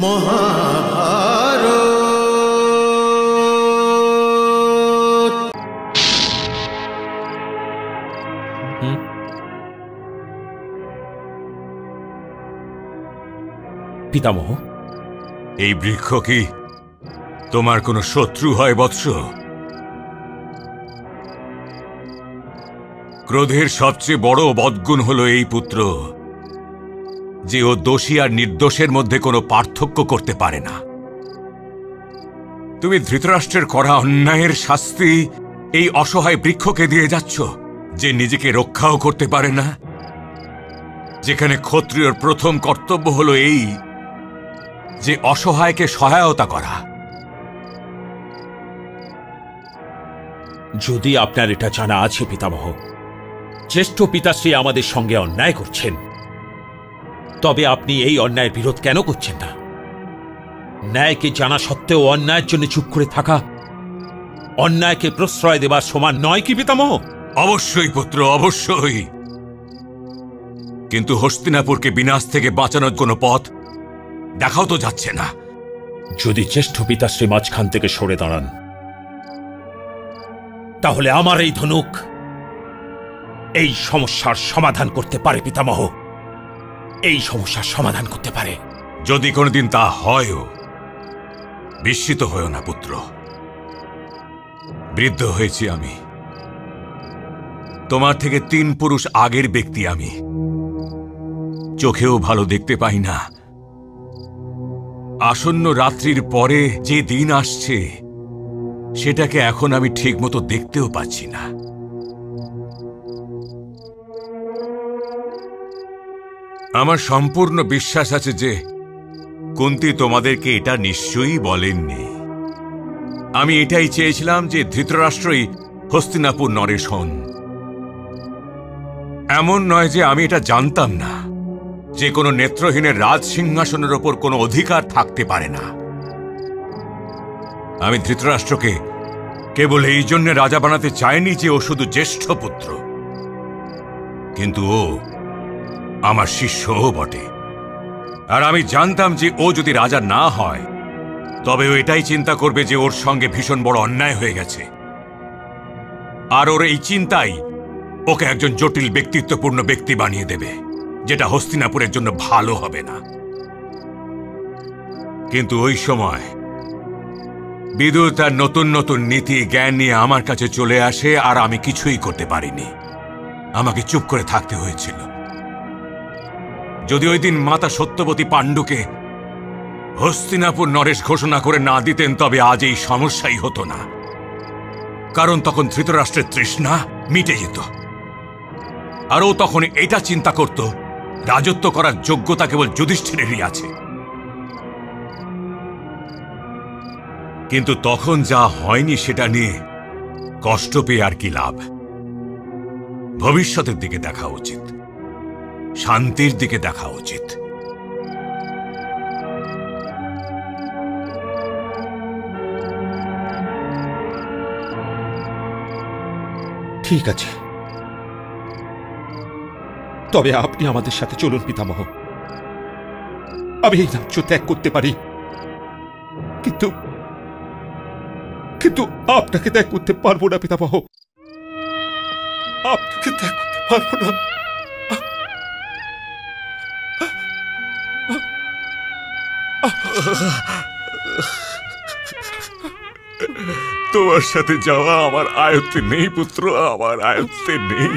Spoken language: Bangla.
মহাভারত। পিতামহ, এই বৃক্ষ কি তোমার কোনো শত্রু হয় বৎস? ক্রোধের সবচেয়ে বড় বদগুণ হলো এই পুত্র যে ও দোষী আর নির্দোষের মধ্যে কোনো পার্থক্য করতে পারে না। তুমি ধৃতরাষ্ট্রের করা অন্যায়ের শাস্তি এই অসহায় বৃক্ষকে দিয়ে যাচ্ছ, যে নিজেকে রক্ষাও করতে পারে না, যেখানে ক্ষত্রিয়র প্রথম কর্তব্য হলো এই যে অসহায়কে সহায়তা করা। যদি আপনার এটা জানা আছে পিতামহ, জ্যেষ্ঠ পিতাশ্রী আমাদের সঙ্গে অন্যায় করছেন, তবে আপনি এই অন্যায়ের বিরোধ কেন করছেন না? ন্যায়কে জানা সত্ত্বেও অন্যায়ের জন্য চুপ করে থাকা অন্যায়কে প্রশ্রয় দেবার সমান নয় কি পিতামহ? অবশ্যই পুত্র, অবশ্যই। কিন্তু হস্তিনাপুরকে বিনাশ থেকে বাঁচানোর কোনো পথ দেখাও তো যাচ্ছে না। যদি জ্যেষ্ঠ পিতাশ্রী মাঝখান থেকে সরে দাঁড়ান, তাহলে আমার এই ধনুক এই সমস্যার সমাধান করতে পারে পিতামহ, এই সমস্যার সমাধান করতে পারে। যদি কোনোদিন তা হয়ও, বিস্মিত হয়েও না পুত্র। বৃদ্ধ হয়েছি আমি, তোমার থেকে 3 পুরুষ আগের ব্যক্তি আমি, চোখেও ভালো দেখতে পাই না। আসন্ন রাত্রির পরে যে দিন আসছে সেটাকে এখন আমি ঠিকমতো দেখতেও পাচ্ছি না। আমার সম্পূর্ণ বিশ্বাস আছে যে কুন্তী তোমাদেরকে এটা নিশ্চয়ই বলেননি। আমি এটাই চেয়েছিলাম যে ধৃতরাষ্ট্রই হস্তিনাপুর নরেশ হন। এমন নয় যে আমি এটা জানতাম না যে কোনো নেত্রহীনের রাজ সিংহাসনের ওপর কোনো অধিকার থাকতে পারে না। আমি ধৃতরাষ্ট্রকে কেবল এই জন্য রাজা বানাতে চাইনি যে ও শুধু জ্যেষ্ঠ পুত্র, কিন্তু ও আমার শিষ্যও বটে। আর আমি জানতাম যে ও যদি রাজা না হয় তবে ও এটাই চিন্তা করবে যে ওর সঙ্গে ভীষণ বড় অন্যায় হয়ে গেছে, আর ওর এই চিন্তাই ওকে একজন জটিল ব্যক্তিত্বপূর্ণ ব্যক্তি বানিয়ে দেবে, যেটা হস্তিনাপুরের জন্য ভালো হবে না। কিন্তু ওই সময় বিদুর তার নতুন নতুন নীতি জ্ঞান নিয়ে আমার কাছে চলে আসে, আর আমি কিছুই করতে পারিনি। আমাকে চুপ করে থাকতে হয়েছিল। যদি ওই দিন মাতা সত্যবতী পাণ্ডুকে হস্তিনাপুর নরেশ ঘোষণা করে না দিতেন, তবে আজ এই সমস্যাই হতো না, কারণ তখন ধৃতরাষ্ট্রের তৃষ্ণা মিটে যেত। আর ও তখন এটা চিন্তা করত রাজত্ব করার যোগ্যতা কেবল যুধিষ্ঠিরেরই আছে। কিন্তু তখন যা হয়নি সেটা নিয়ে কষ্ট পেয়ে আর কি লাভ? ভবিষ্যতের দিকে দেখা উচিত, শান্তির দিকে দেখা উচিত। ঠিক আছে, তবে আপনি আমাদের সাথে চলুন পিতামহ। আমি এই রাজ্য ত্যাগ করতে পারি, কিন্তু কিন্তু আপনাকে ত্যাগ করতে পারবো না পিতামহ। আপনাকে ত্যাগ করতে পারবো না। তোমার সাথে যাওয়া আমার আয়ত্তে নেই পুত্র, আমার আয়ত্তে নেই।